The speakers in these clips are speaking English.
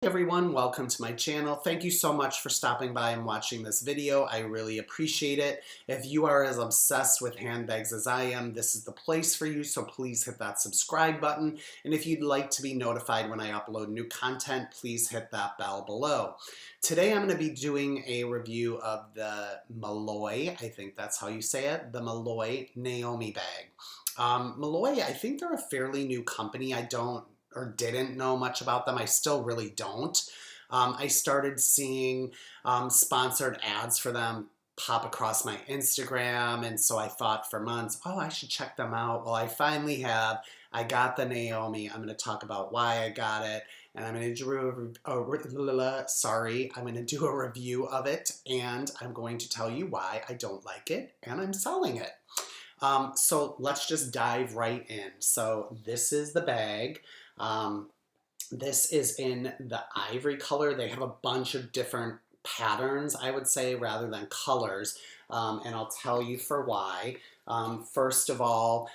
Everyone, welcome to my channel. Thank you so much for stopping by and watching this video. I really appreciate it. If you are as obsessed with handbags as I am, this is the place for you, so please hit that subscribe button. And if you'd like to be notified when I upload new content, please hit that bell below. Today I'm going to be doing a review of the Mlouye, I think that's how you say it, the Mlouye Naomi bag. Mlouye, I think they're a fairly new company. I didn't know much about them. I still really don't. I started seeing sponsored ads for them pop across my Instagram, and so I thought for months, oh, I should check them out. Well, I finally have. I got the Naomi. I'm going to talk about why I got it, and I'm going to do a review of it, and I'm going to tell you why I don't like it, and I'm selling it. So let's just dive right in. So this is the bag. This is in the ivory color. They have a bunch of different patterns, I would say, rather than colors, and I'll tell you for why. First of all,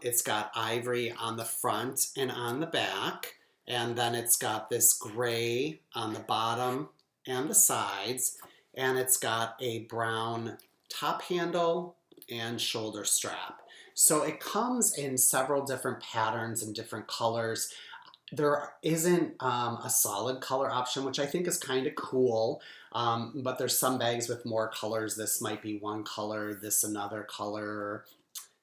it's got ivory on the front and on the back, and then it's got this gray on the bottom and the sides, and it's got a brown top handle and shoulder strap. So it comes in several different patterns and different colors. There isn't a solid color option, which I think is kind of cool, but there's some bags with more colors. This might be one color, this another color,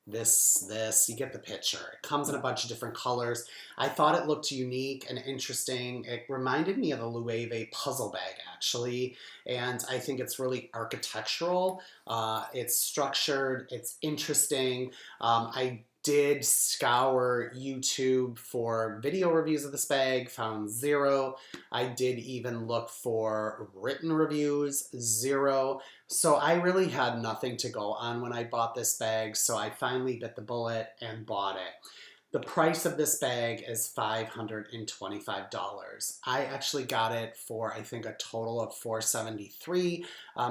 this, you get the picture. It comes in a bunch of different colors. I thought it looked unique and interesting. It reminded me of a Mlouye puzzle bag, actually, and I think it's really architectural. It's structured, it's interesting. I did scour YouTube for video reviews of this bag, found zero. I did even look for written reviews, zero. So I really had nothing to go on when I bought this bag, so I finally bit the bullet and bought it. The price of this bag is $525. I actually got it for, I think, a total of $473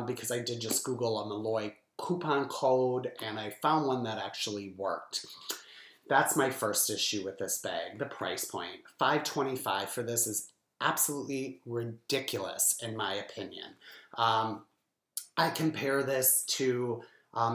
because I did just Google a Mlouye coupon code and I found one that actually worked. That's my first issue with this bag, the price point. $525 for this is absolutely ridiculous in my opinion. I compare this to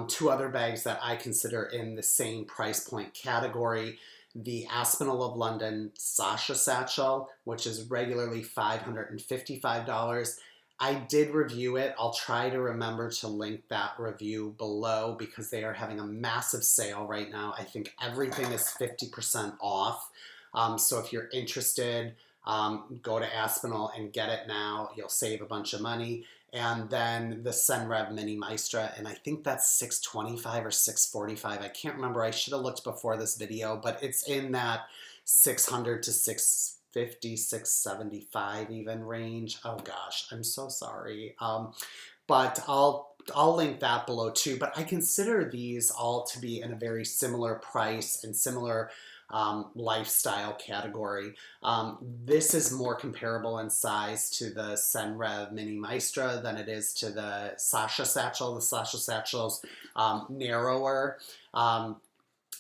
two other bags that I consider in the same price point category. The Aspinal of London Sasha Satchel, which is regularly $555. I did review it. I'll try to remember to link that review below because they are having a massive sale right now. I think everything is 50% off. So if you're interested, go to Aspinal and get it now. You'll save a bunch of money. And then the Senreve Mini Maestra, and I think that's $625 or $645. I can't remember. I should have looked before this video, but it's in that $600 to $650, $675 even range. Oh gosh, I'm so sorry. But I'll link that below too. But I consider these all to be in a very similar price and similar lifestyle category. This is more comparable in size to the Senreve Mini Maestra than it is to the Sasha Satchel. The Sasha Satchel's narrower.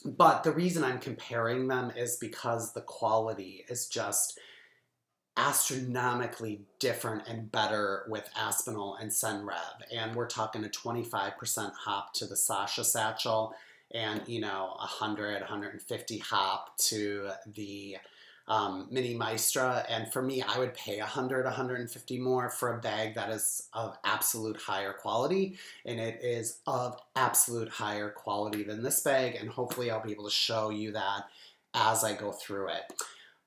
But the reason I'm comparing them is because the quality is just astronomically different and better with Aspinal and Senreve. And we're talking a 25% hop to the Sasha Satchel and, you know, 100, 150 hop to the Mini Maestra. And for me, I would pay 100, 150 more for a bag that is of absolute higher quality. And it is of absolute higher quality than this bag. And hopefully I'll be able to show you that as I go through it.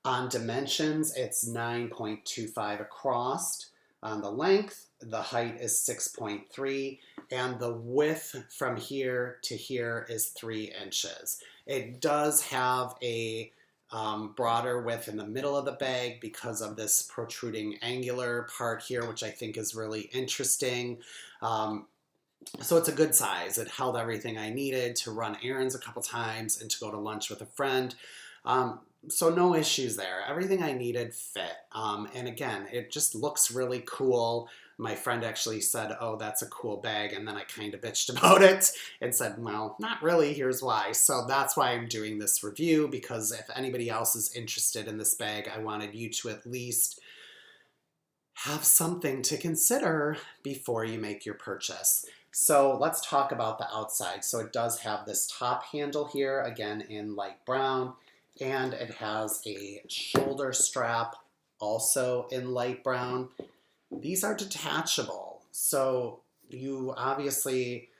On dimensions, it's 9.25 across. On the length, the height is 6.3, and the width from here to here is 3 inches. It does have a broader width in the middle of the bag because of this protruding angular part here, which I think is really interesting. So it's a good size. It held everything I needed to run errands a couple times and to go to lunch with a friend. So no issues there. Everything I needed fit. And again, it just looks really cool. My friend actually said, oh, that's a cool bag. And then I kind of bitched about it and said, well, not really. Here's why. So that's why I'm doing this review, because if anybody else is interested in this bag, I wanted you to at least have something to consider before you make your purchase. So let's talk about the outside. So it does have this top handle here, again in light brown, and it has a shoulder strap also in light brown. These are detachable, so you obviously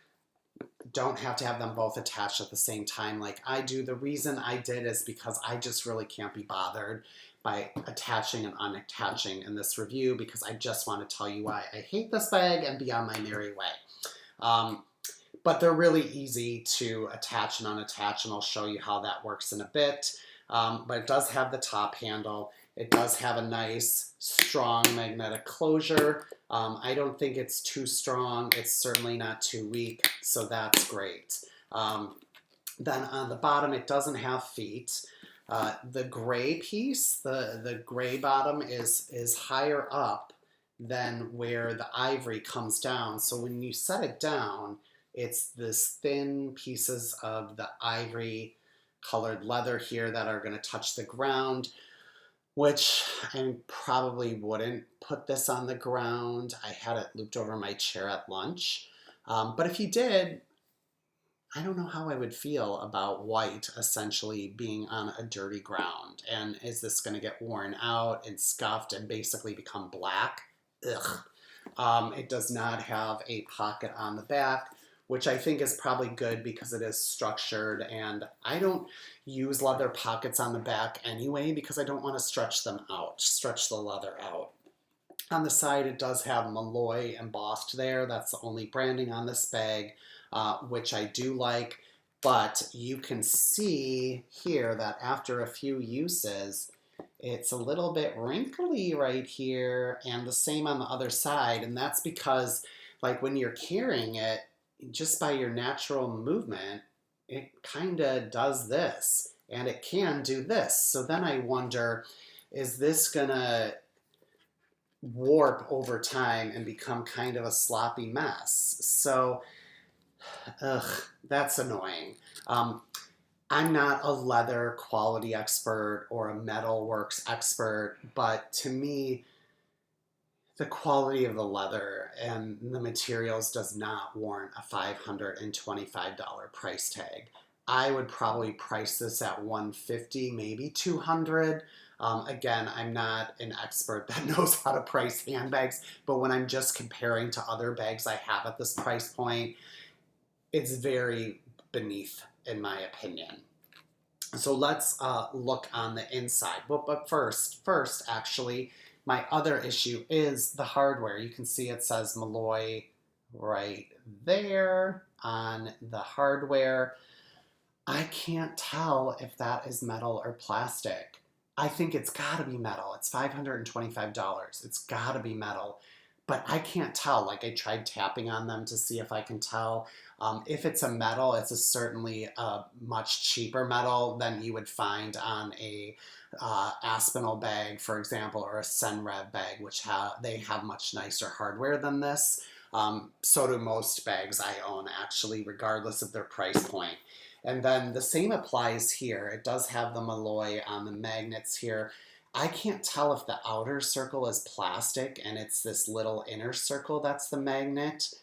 don't have to have them both attached at the same time like I do. The reason I did is because I just really can't be bothered by attaching and unattaching in this review, because I just want to tell you why I hate this bag and be on my merry way. But they're really easy to attach and unattach, and I'll show you how that works in a bit. But it does have the top handle. It does have a nice, strong magnetic closure. I don't think it's too strong. It's certainly not too weak, so that's great. Then on the bottom, it doesn't have feet. The gray piece, the gray bottom is higher up than where the ivory comes down. So when you set it down, it's this thin pieces of the ivory colored leather here that are going to touch the ground, which I probably wouldn't put this on the ground. I had it looped over my chair at lunch. But if you did, I don't know how I would feel about white essentially being on a dirty ground. And is this going to get worn out and scuffed and basically become black? Ugh. It does not have a pocket on the back, which I think is probably good because it is structured, and I don't use leather pockets on the back anyway because I don't want to stretch the leather out. On the side, it does have Mlouye embossed there. That's the only branding on this bag, which I do like. But you can see here that after a few uses, it's a little bit wrinkly right here, and the same on the other side. And that's because, like, when you're carrying it, just by your natural movement, it kind of does this, and it can do this. So then I wonder, is this gonna warp over time and become kind of a sloppy mess? So, that's annoying. I'm not a leather quality expert or a metalworks expert, but to me, the quality of the leather and the materials does not warrant a $525 price tag. I would probably price this at $150, maybe $200. Again, I'm not an expert that knows how to price handbags, but when I'm just comparing to other bags I have at this price point, it's very beneath, in my opinion. So let's look on the inside. But first, actually, my other issue is the hardware. You can see it says Mlouye right there on the hardware. I can't tell if that is metal or plastic. I think it's got to be metal. It's $525. It's got to be metal. But I can't tell. Like, I tried tapping on them to see if I can tell. If it's a metal, it's certainly a much cheaper metal than you would find on a Aspinal bag, for example, or a Senreve bag, which they have much nicer hardware than this. So do most bags I own, actually, regardless of their price point. And then the same applies here. It does have the Mlouye on the magnets here. I can't tell if the outer circle is plastic and it's this little inner circle that's the magnet,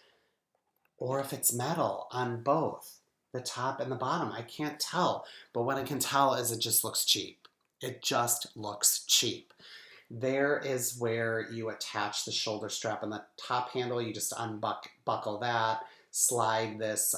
or if it's metal on both the top and the bottom. I can't tell, but what I can tell is it just looks cheap. It just looks cheap. There is where you attach the shoulder strap and the top handle. You just unbuckle that, slide this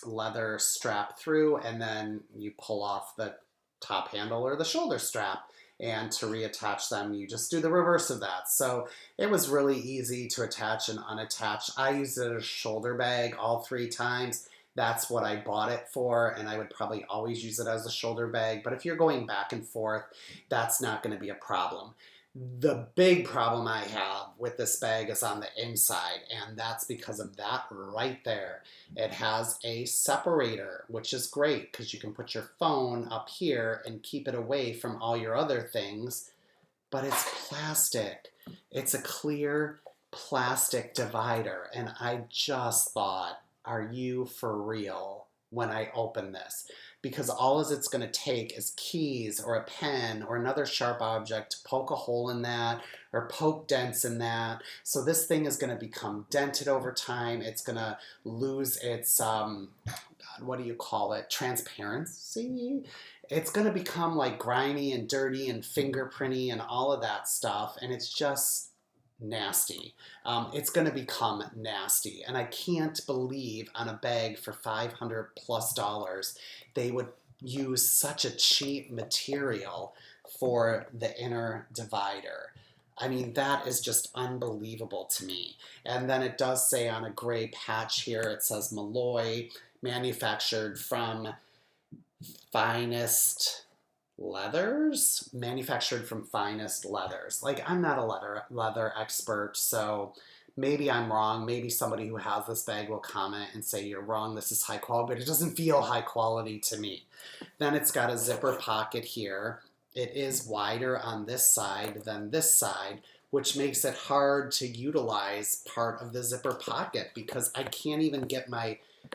leather strap through, and then you pull off the top handle or the shoulder strap. And to reattach them, you just do the reverse of that. So it was really easy to attach and unattach. I used it as a shoulder bag all 3 times. That's what I bought it for, and I would probably always use it as a shoulder bag. But if you're going back and forth, that's not going to be a problem. The big problem I have with this bag is on the inside, and that's because of that right there. It has a separator, which is great because you can put your phone up here and keep it away from all your other things, but it's plastic. It's a clear plastic divider, and I just thought, are you for real? when I open this, because all it's going to take is keys or a pen or another sharp object to poke a hole in that or poke dents in that. So this thing is going to become dented over time. It's going to lose its, what do you call it, transparency? It's going to become like grimy and dirty and fingerprinty and all of that stuff. And it's just nasty. It's going to become nasty. And I can't believe on a bag for $500+ they would use such a cheap material for the inner divider. I mean, that is just unbelievable to me. And then it does say on a gray patch here, it says Mlouye, manufactured from finest leathers. Manufactured from finest leathers. Like, I'm not a leather expert, so maybe I'm wrong. Maybe somebody who has this bag will comment and say you're wrong, this is high quality, but it doesn't feel high quality to me. Then it's got a zipper pocket here. It is wider on this side than this side, which makes it hard to utilize part of the zipper pocket because I can't even get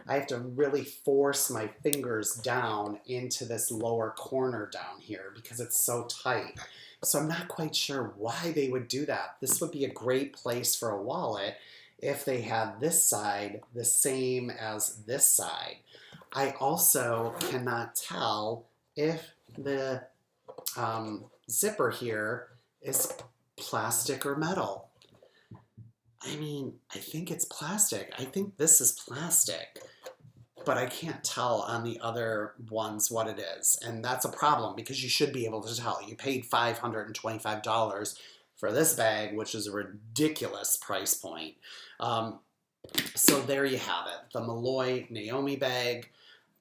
I have to really force my fingers down into this lower corner down here because it's so tight. So I'm not quite sure why they would do that. This would be a great place for a wallet if they had this side the same as this side. I also cannot tell if the zipper here is plastic or metal. I mean, I think it's plastic. I think this is plastic, but I can't tell on the other ones what it is. And that's a problem because you should be able to tell. You paid $525 for this bag, which is a ridiculous price point. So there you have it, the Mlouye Naomi bag.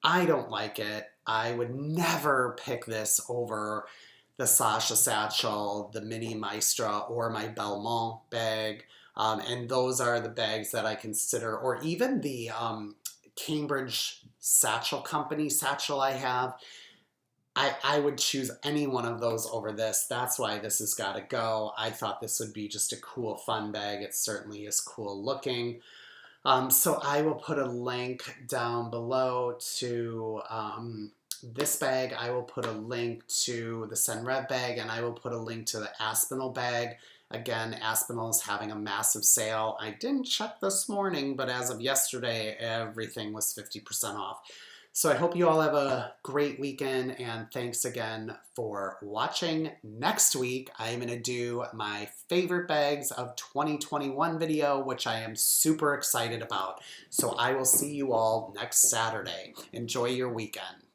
I don't like it. I would never pick this over the Sasha Satchel, the mini Maestra, or my Belmont bag. And those are the bags that I consider, or even the Cambridge Satchel Company satchel I have. I would choose any one of those over this. That's why this has got to go. I thought this would be just a cool, fun bag. It certainly is cool looking. So I will put a link down below to this bag. I will put a link to the Senreve bag, and I will put a link to the Aspinal bag. Again, Aspinal is having a massive sale. I didn't check this morning, but as of yesterday, everything was 50% off. So I hope you all have a great weekend, and thanks again for watching. Next week, I'm going to do my favorite bags of 2021 video, which I am super excited about. So I will see you all next Saturday. Enjoy your weekend.